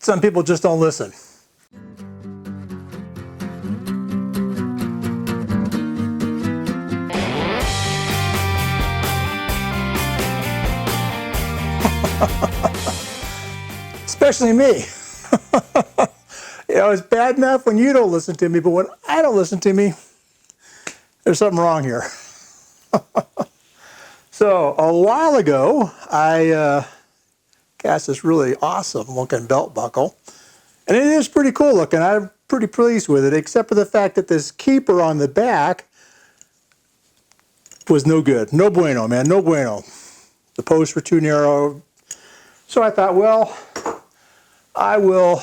some people just don't listen. Especially me. You know, it's bad enough when you don't listen to me, but when I don't listen to me, there's something wrong here. So a while ago, I cast this really awesome looking belt buckle, and it is pretty cool looking. I'm pretty pleased with it, except for the fact that this keeper on the back was no good. No bueno, man, no bueno. The posts were too narrow. So I thought, well, I will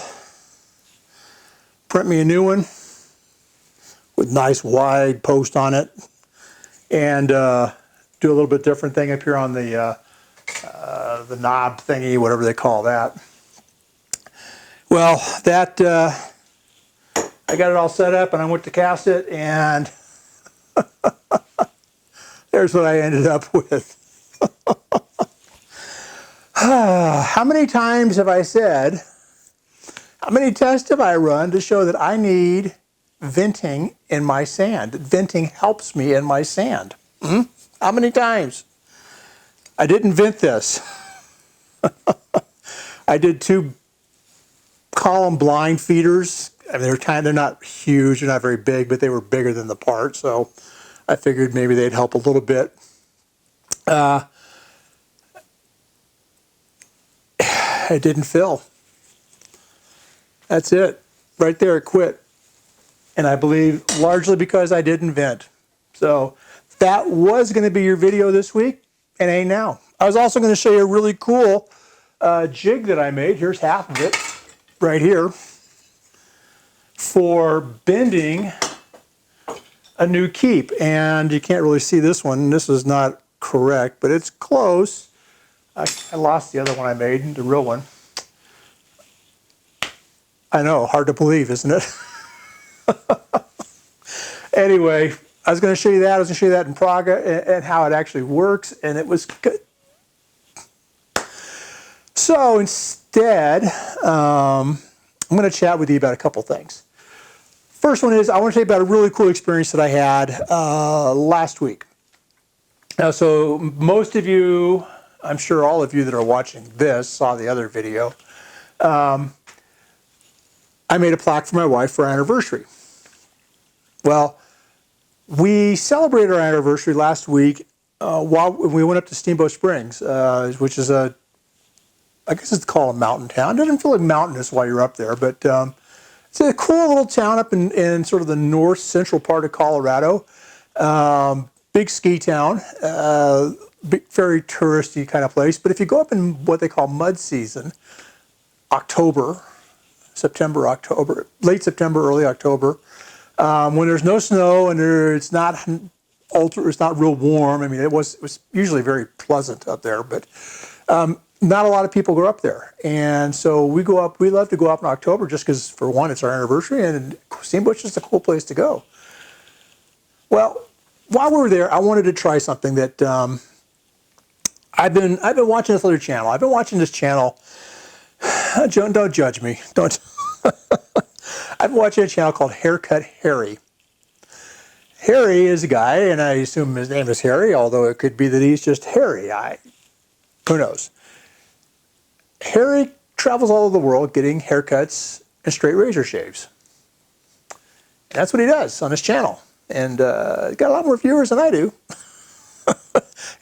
print me a new one with nice wide post on it, and do a little bit different thing up here on the knob thingy, whatever they call that. Well, that I got it all set up, and I went to cast it, and there's what I ended up with. How many times have I said, how many tests have I run to show that I need venting in my sand? Venting helps me in my sand. How many times? I didn't vent this. I did 2 column blind feeders. I mean, they're not huge, they're not very big, but they were bigger than the part, so I figured maybe they'd help a little bit. It didn't fill. That's it. Right there, it quit. And I believe largely because I didn't vent. So that was going to be your video this week, and ain't now. I was also going to show you a really cool jig that I made. Here's half of it right here for bending a new keep. And you can't really see this one. This is not correct, but it's close. I lost the other one I made, the real one. I know, hard to believe, isn't it? Anyway, I was going to show you that. I was going to show you that in Praga and how it actually works, and it was good. So instead, I'm going to chat with you about a couple things. First one is I want to tell you about a really cool experience that I had last week. Now, so most of you, I'm sure all of you that are watching this saw the other video. I made a plaque for my wife for our anniversary. Well, we celebrated our anniversary last week while we went up to Steamboat Springs, which is I guess it's called a mountain town. It doesn't feel like mountainous while you're up there, but it's a cool little town up in sort of the north central part of Colorado. Big ski town, very touristy kind of place. But if you go up in what they call mud season, September, October, late September, early October, when there's no snow and it's not real warm. I mean, it was usually very pleasant up there, but not a lot of people go up there. And so we go up. We love to go up in October just because, for one, it's our anniversary, and Steamboat's just a cool place to go. Well, while we were there, I wanted to try something that I've been watching this other channel. I've been watching this channel. Don't judge me. Don't. I've been watching a channel called Haircut Harry. Harry is a guy, and I assume his name is Harry, although it could be that he's just Harry. Who knows? Harry travels all over the world getting haircuts and straight razor shaves. And that's what he does on his channel. And he's got a lot more viewers than I do.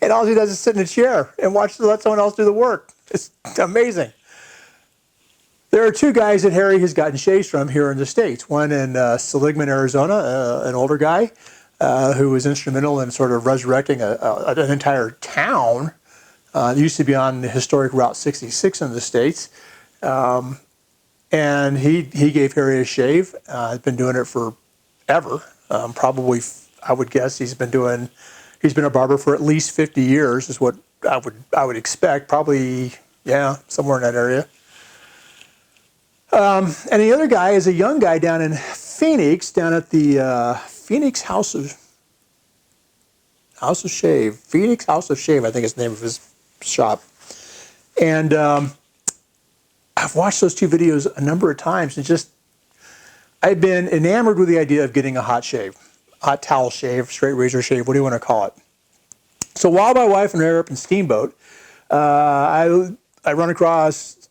And all he does is sit in a chair and let someone else do the work. It's amazing. There are 2 guys that Harry has gotten shaves from here in the States. One in Seligman, Arizona, an older guy who was instrumental in sort of resurrecting an entire town. It used to be on the historic Route 66 in the States. And he gave Harry a shave. He's been doing it forever. Probably, I would guess he's been a barber for at least 50 years is what I would expect. Probably, yeah, somewhere in that area. And the other guy is a young guy down in Phoenix, down at the Phoenix House of Shave. Phoenix House of Shave, I think is the name of his shop. And I've watched those two videos a number of times and just, I've been enamored with the idea of getting a hot shave, hot towel shave, straight razor shave, what do you want to call it? So while my wife and I are up in Steamboat, I run across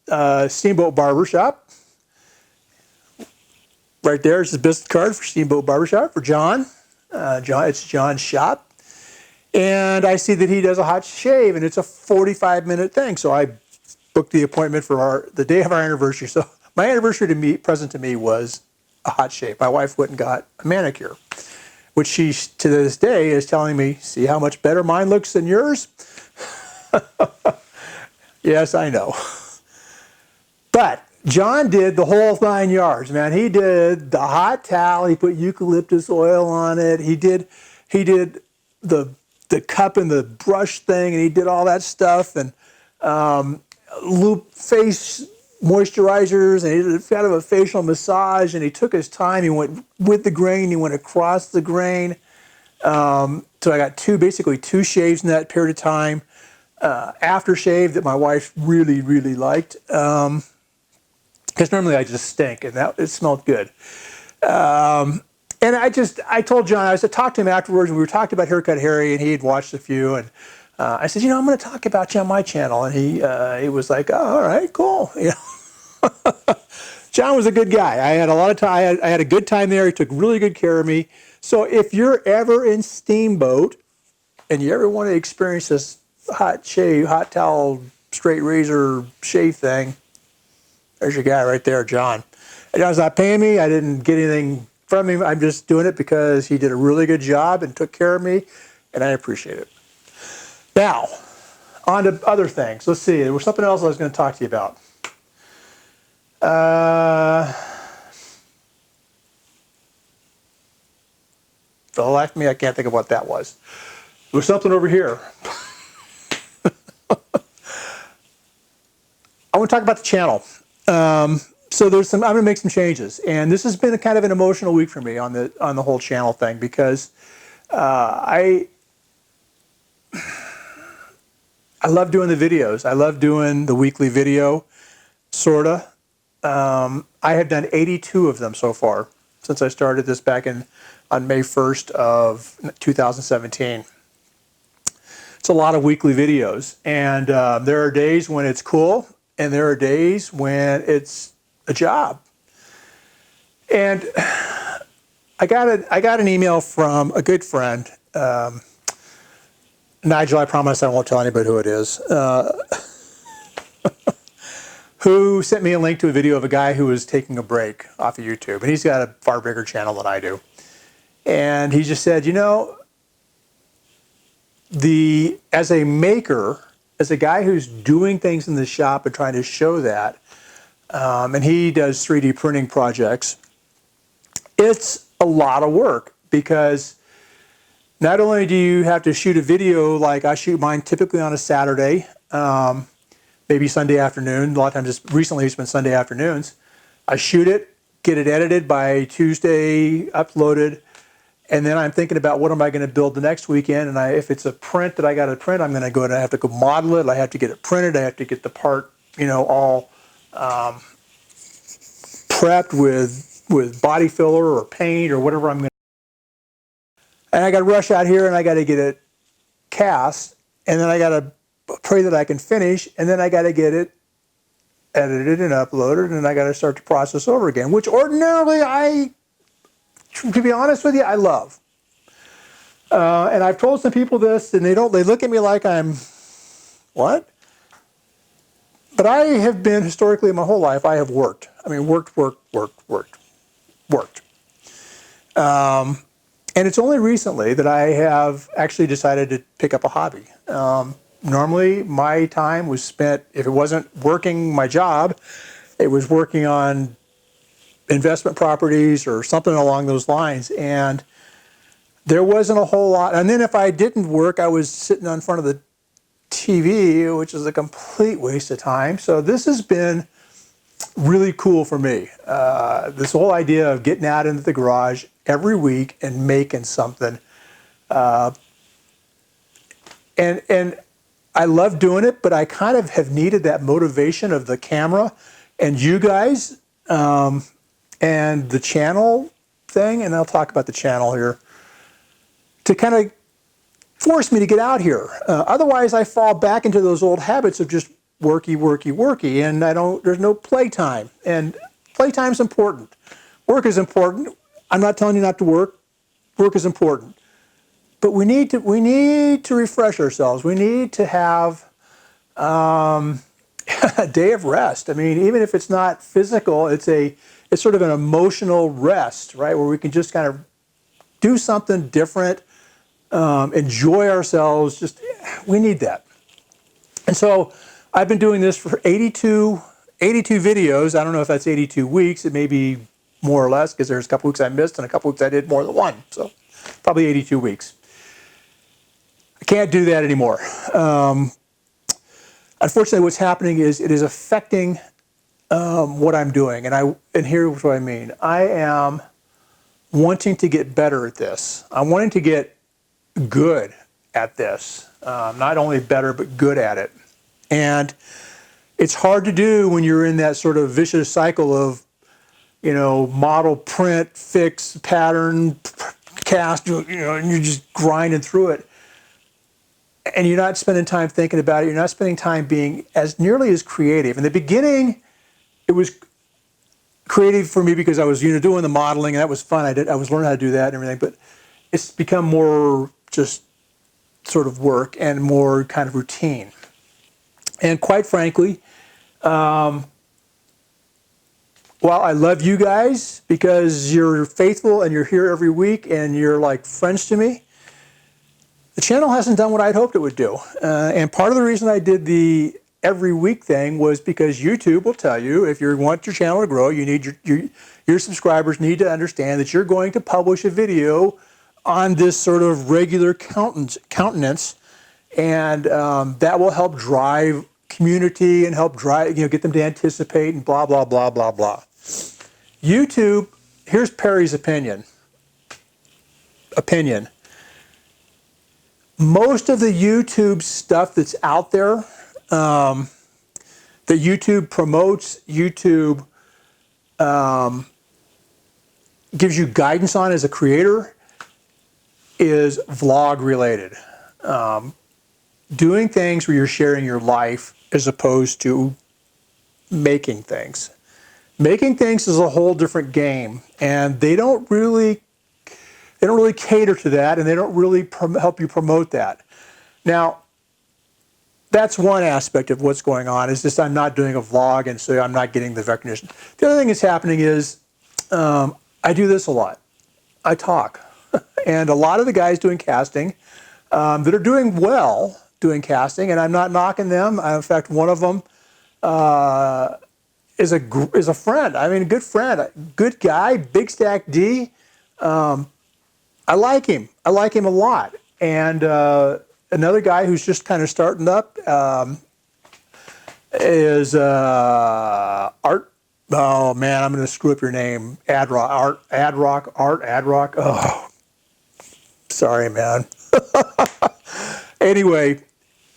Steamboat Barbershop. Right there is the business card for Steamboat Barbershop for John. It's John's shop. And I see that he does a hot shave, and it's a 45-minute thing. So I booked the appointment for the day of our anniversary. So my anniversary present to me was a hot shave. My wife went and got a manicure, which she, to this day, is telling me, see how much better mine looks than yours? Yes, I know. But John did the whole 9 yards, man. He did the hot towel. He put eucalyptus oil on it. He did the cup and the brush thing, and he did all that stuff, and loop face moisturizers, and he did kind of a facial massage, and he took his time. He went with the grain. He went across the grain. So I got basically two shaves in that period of time. Aftershave that my wife really, really liked. Because normally I just stink, and it smelled good. And I told John, I talked to him afterwards, and we were talking about Haircut Harry, and he had watched a few, and I said, I'm going to talk about you on my channel, and he was like, oh, all right, cool. John was a good guy. I had a lot of time. I had a good time there. He took really good care of me. So if you're ever in Steamboat, and you ever want to experience this hot shave, hot towel, straight razor shave thing, there's your guy right there, John. John's not paying me. I didn't get anything from him. I'm just doing it because he did a really good job and took care of me, and I appreciate it. Now, on to other things. Let's see. There was something else I was going to talk to you about. For the life of me, I can't think of what that was. There was something over here. I want to talk about the channel. So I'm going to make some changes, and this has been kind of an emotional week for me on the whole channel thing, because I love doing the videos. I love doing the weekly video, sorta. I have done 82 of them so far since I started this back on May 1st of 2017. It's a lot of weekly videos, and there are days when it's cool, and there are days when it's a job. And I got an email from a good friend, Nigel. I promise I won't tell anybody who it is. Who sent me a link to a video of a guy who was taking a break off of YouTube, and he's got a far bigger channel than I do. And he just said, as a maker, as a guy who's doing things in the shop and trying to show that, and he does 3D printing projects, it's a lot of work, because not only do you have to shoot a video, like I shoot mine typically on a Saturday, maybe Sunday afternoon. A lot of times, recently it's been Sunday afternoons. I shoot it, get it edited by Tuesday, uploaded, and then I'm thinking about what am I going to build the next weekend. And if it's a print that I got to print, I'm going to go and I have to go model it. I have to get it printed. I have to get the part, all prepped with body filler or paint or whatever I'm going to. And I got to rush out here and I got to get it cast, and then I got to pray that I can finish, and then I got to get it edited and uploaded, and I got to start the process over again, which ordinarily to be honest with you, I love. And I've told some people this, and they look at me like I'm, what? But I have been, historically, my whole life, I have worked. I mean, worked. And it's only recently that I have actually decided to pick up a hobby. Normally, my time was spent, if it wasn't working my job, it was working on investment properties or something along those lines. And there wasn't a whole lot. And then if I didn't work, I was sitting in front of the TV, which is a complete waste of time. So this has been really cool for me. This whole idea of getting out into the garage every week and making something. And I love doing it, but I kind of have needed that motivation of the camera and you guys, and the channel thing, and I'll talk about the channel here, to kind of force me to get out here. Otherwise, I fall back into those old habits of just worky, worky, worky, and there's no playtime. And playtime's important. Work is important. I'm not telling you not to work. Work is important. But we need to refresh ourselves. We need to have a day of rest. I mean, even if it's not physical, it's sort of an emotional rest, right? Where we can just kind of do something different, enjoy ourselves. We need that. And so I've been doing this for 82 videos. I don't know if that's 82 weeks. It may be more or less, because there's a couple weeks I missed and a couple weeks I did more than one. So probably 82 weeks. I can't do that anymore. Unfortunately, what's happening is it is affecting what I'm doing. And here's what I mean. I am wanting to get better at this. I'm wanting to get good at this. Not only better, but good at it. And it's hard to do when you're in that sort of vicious cycle of, model, print, fix, pattern, cast, and you're just grinding through it. And you're not spending time thinking about it. You're not spending time being nearly as creative. In the beginning, it was creative for me because I was doing the modeling, and that was fun. I was learning how to do that and everything. But it's become more just sort of work and more kind of routine. And quite frankly, while I love you guys because you're faithful and you're here every week and you're like friends to me, the channel hasn't done what I'd hoped it would do. And part of the reason I did the every week thing was because YouTube will tell you, if you want your channel to grow, you need your subscribers need to understand that you're going to publish a video on this sort of regular countenance, and that will help drive community and help drive, get them to anticipate and blah, blah, blah, blah, blah. YouTube, here's Perry's opinion. Most of the YouTube stuff that's out there, that YouTube promotes, YouTube gives you guidance on as a creator, is vlog related. Doing things where you're sharing your life as opposed to making things. Making things is a whole different game, and they don't really cater to that, and they don't really help you promote that. Now, that's one aspect of what's going on, is just I'm not doing a vlog, and so I'm not getting the recognition. The other thing that's happening is I do this a lot. I talk. And a lot of the guys doing casting that are doing well doing casting, and I'm not knocking them. In fact, one of them is a friend. I mean, a good friend, a good guy, Big Stack D. I like him. I like him a lot. And another guy who's just kind of starting up is Art. Oh man, I'm going to screw up your name. Adrock. Oh, sorry, man. Anyway,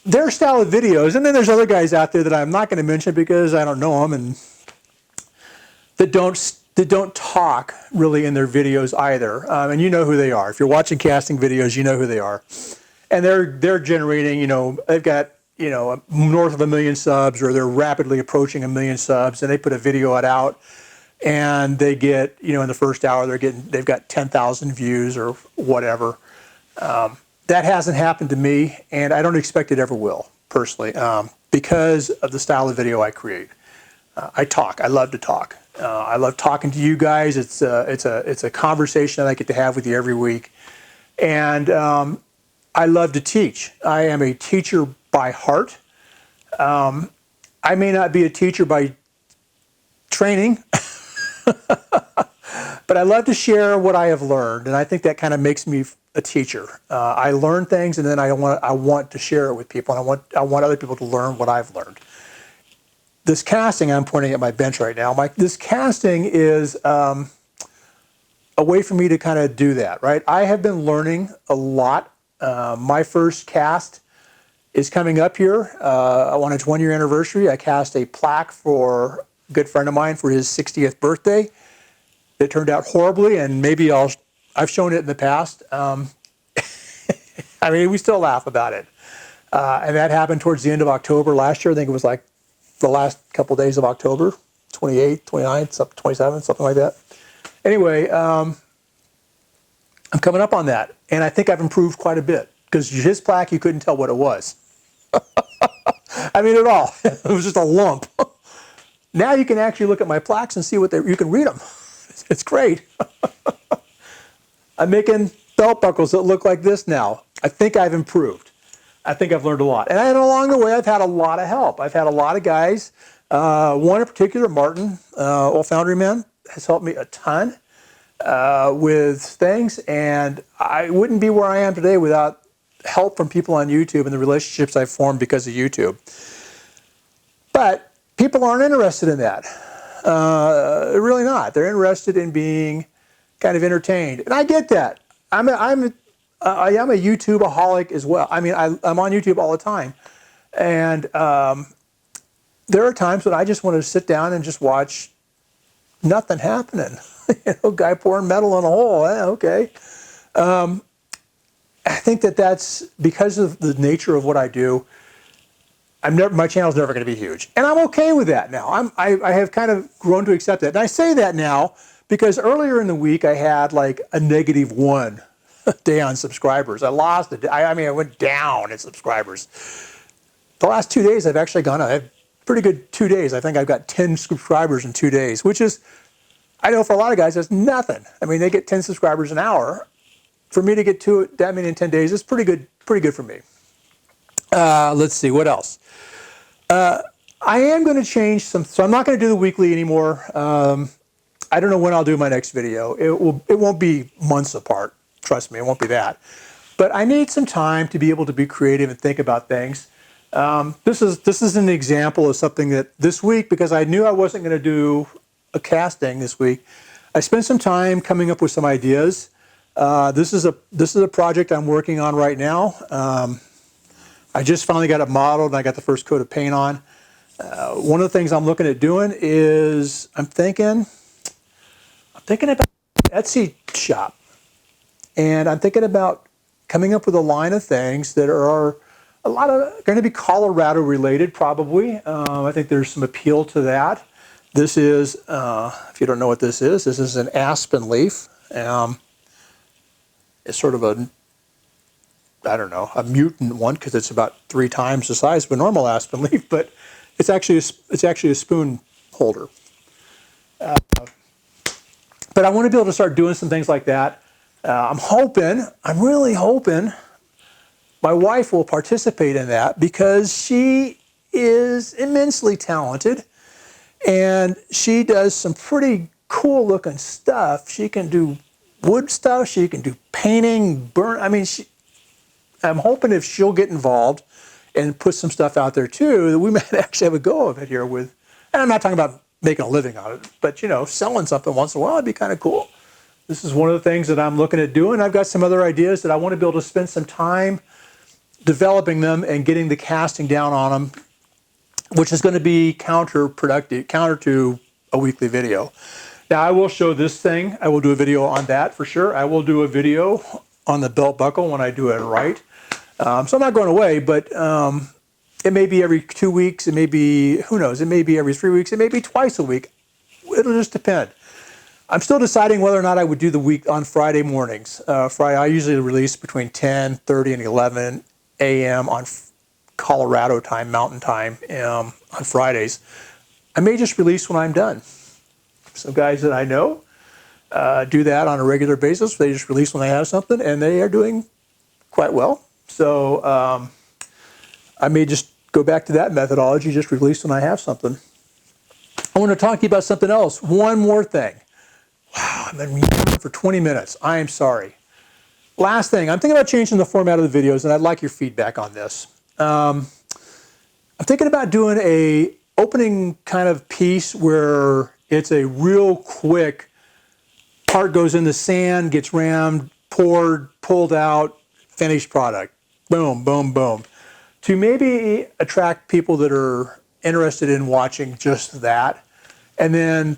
their style of videos, and then there's other guys out there that I'm not going to mention because I don't know them, and that don't talk really in their videos either. And you know who they are. If you're watching casting videos, you know who they are. And they're generating, they've got, north of 1 million subs, or they're rapidly approaching 1 million subs, and they put a video out and they get, in the first hour they've got 10,000 views or whatever. That hasn't happened to me, and I don't expect it ever will, personally, because of the style of video I create. I talk. I love to talk. I love talking to you guys. It's a conversation that I get to have with you every week, and I love to teach. I am a teacher by heart. I may not be a teacher by training, but I love to share what I have learned, and I think that kind of makes me a teacher. I learn things, and then I want to share it with people, and I want other people to learn what I've learned. This casting, I'm pointing at my bench right now. This casting is a way for me to kind of do that, right? I have been learning a lot. My first cast is coming up here on its 1-year anniversary. I cast a plaque for a good friend of mine, for his 60th birthday. It turned out horribly, and maybe I've shown it in the past. I mean, we still laugh about it. And that happened towards the end of October last year. I think it was like the last couple of days of October, 28th, 29th, 27th, something like that. Anyway, I'm coming up on that, and I think I've improved quite a bit, because his plaque, you couldn't tell what it was. I mean, at all. It was just a lump. Now you can actually look at my plaques and see what you can read them. It's great. I'm making belt buckles that look like this now. I think I've improved. I think I've learned a lot. And along the way, I've had a lot of help. I've had a lot of guys. One in particular, Martin, old Foundry man, has helped me a ton with things. And I wouldn't be where I am today without help from people on YouTube and the relationships I've formed because of YouTube. But people aren't interested in that. Really not. They're interested in being kind of entertained. And I get that. I am a YouTubeaholic as well. I mean, I'm on YouTube all the time. And there are times when I just want to sit down and just watch nothing happening. Guy pouring metal in a hole. Okay. I think that's because of the nature of what I do. My channel's never going to be huge. And I'm okay with that now. I have kind of grown to accept that. And I say that now because earlier in the week I had like a -1 day on subscribers. I lost it. I mean, I went down in subscribers. The last 2 days I've actually gone up. I have pretty good 2 days. I think I've got 10 subscribers in 2 days, which is, I know for a lot of guys, that's nothing. I mean, they get 10 subscribers an hour. For me to get that many in 10 days is pretty good for me. Let's see, what else? I am going to change so I'm not going to do the weekly anymore. I don't know when I'll do my next video. It won't be months apart. Trust me, it won't be that. But I need some time to be able to be creative and think about things. This is an example of something that this week, because I knew I wasn't going to do a casting this week, I spent some time coming up with some ideas. This is a project I'm working on right now. I just finally got it modeled and I got the first coat of paint on. One of the things I'm looking at doing is I'm thinking about Etsy shop, and I'm thinking about coming up with a line of things that are going to be Colorado related, probably. I think there's some appeal to that. This is, if you don't know what this is an aspen leaf. It's sort of a mutant one, because it's about 3 times the size of a normal aspen leaf, but it's actually a spoon holder. But I want to be able to start doing some things like that. I'm really hoping my wife will participate in that, because she is immensely talented and she does some pretty cool looking stuff. She can do wood stuff, she can do painting, I mean, I'm hoping if she'll get involved and put some stuff out there too, that we might actually have a go of it here with, and I'm not talking about making a living on it, but selling something once in a while would be kind of cool. This is one of the things that I'm looking at doing. I've got some other ideas that I want to be able to spend some time developing them and getting the casting down on them, which is going to be counter to a weekly video. Now, I will show this thing. I will do a video on that for sure. I will do a video on the belt buckle when I do it right. So I'm not going away, but it may be every 2 weeks. It may be, who knows, it may be every 3 weeks. It may be twice a week. It'll just depend. I'm still deciding whether or not I would do the week on Friday mornings. I usually release between 10:30 and 11 a.m. on Colorado time, Mountain Time, on Fridays. I may just release when I'm done. Some guys that I know do that on a regular basis. They just release when they have something, and they are doing quite well. So I may just go back to that methodology, just release when I have something. I want to talk to you about something else. One more thing. Wow, I've been recording for 20 minutes. I am sorry. Last thing, I'm thinking about changing the format of the videos, and I'd like your feedback on this. I'm thinking about doing a opening kind of piece where it's a real quick, part goes in the sand, gets rammed, poured, pulled out, finished product. Boom, boom, boom. To maybe attract people that are interested in watching just that. And then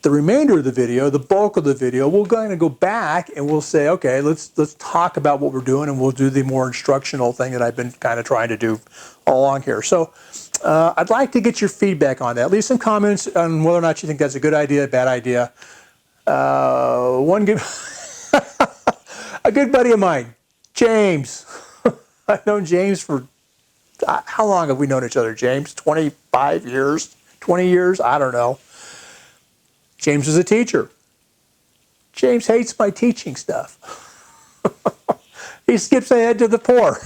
the remainder of the video, the bulk of the video, we're going to go back and we'll say, okay, let's talk about what we're doing, and we'll do the more instructional thing that I've been kind of trying to do all along here. So I'd like to get your feedback on that. Leave some comments on whether or not you think that's a good idea, bad idea. One good, a good buddy of mine, James. I've known James for, how long have we known each other, James? 25 years? 20 years? I don't know. James is a teacher. James hates my teaching stuff. He skips ahead to the poor.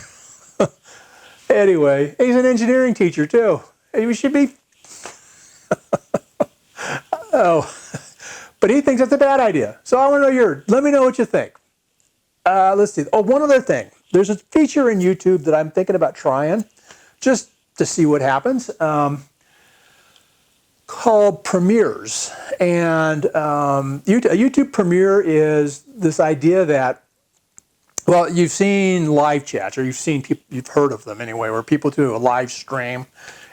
Anyway, he's an engineering teacher too. He should be. Oh, but he thinks that's a bad idea. So I want to know yours. Let me know what you think. Let's see. Oh, one other thing. There's a feature in YouTube that I'm thinking about trying, just to see what happens. Called premieres. And a YouTube premiere is this idea that, well, you've seen live chats, or you've heard of them anyway, where people do a live stream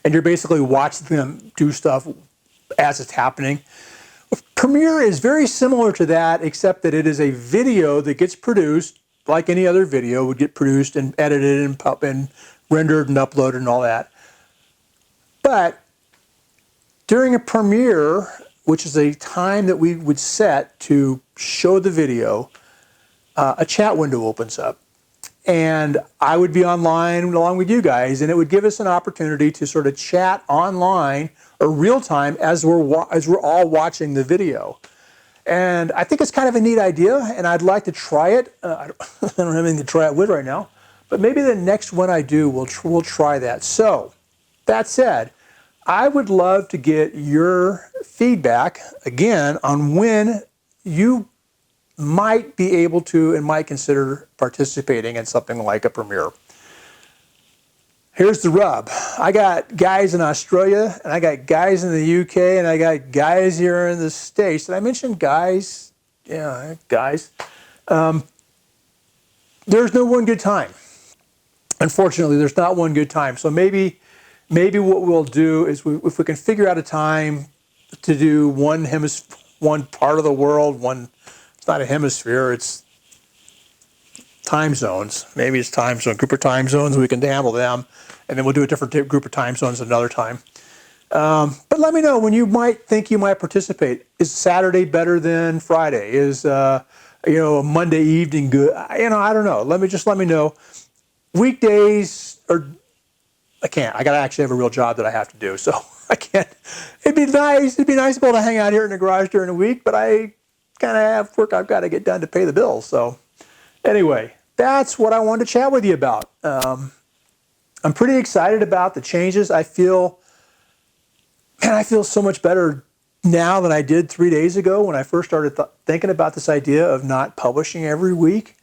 and you're basically watching them do stuff as it's happening. Premiere is very similar to that, except that it is a video that gets produced like any other video would get produced and edited and rendered and uploaded and all that. But during a premiere, which is a time that we would set to show the video, a chat window opens up. And I would be online along with you guys, and it would give us an opportunity to sort of chat online or real time as we're all watching the video. And I think it's kind of a neat idea, and I'd like to try it. I don't have anything to try it with right now, but maybe the next one I do, we'll try that. So, that said, I would love to get your feedback, again, on when you might be able to and might consider participating in something like a premiere. Here's the rub. I got guys in Australia, and I got guys in the UK, and I got guys here in the States. Did I mention guys? Yeah, guys. There's no one good time. Unfortunately, there's not one good time. So maybe what we'll do is if we can figure out a time to do one part of the world, it's not a hemisphere, it's time zones. Maybe it's time zone, group of time zones, we can handle them, and then we'll do a different group of time zones another time. But let me know when you might think you might participate. Is Saturday better than Friday? Is a Monday evening good? I don't know. Let me know. Weekdays I can't. I gotta actually have a real job that I have to do, so I can't. It'd be nice to be able to hang out here in the garage during the week, but I kind of have work I've got to get done to pay the bills. So anyway, that's what I wanted to chat with you about. I'm pretty excited about the changes. I feel so much better now than I did 3 days ago when I first started thinking about this idea of not publishing every week.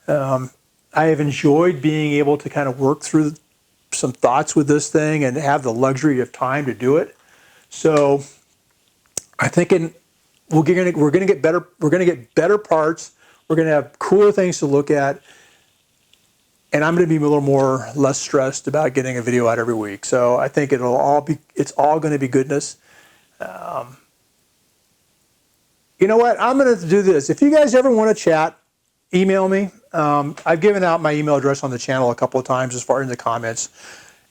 I have enjoyed being able to kind of work through some thoughts with this thing and have the luxury of time to do it. So I'm thinking we're going to get better. We're going to get better parts. We're going to have cooler things to look at, and I'm going to be a little less stressed about getting a video out every week. So I think it's all going to be goodness. You know what? I'm going to do this. If you guys ever want to chat, email me. I've given out my email address on the channel a couple of times as far in the comments.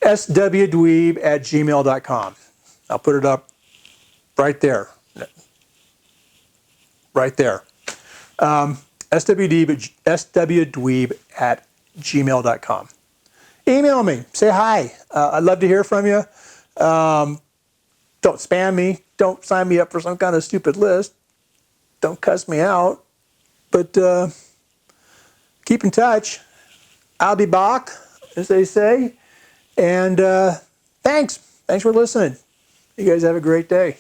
swdweeb@gmail.com. I'll put it up right there. Right there. swdweeb@gmail.com. Email me. Say hi. I'd love to hear from you. Don't spam me. Don't sign me up for some kind of stupid list. Don't cuss me out. But keep in touch. I'll be back, as they say. And thanks. Thanks for listening. You guys have a great day.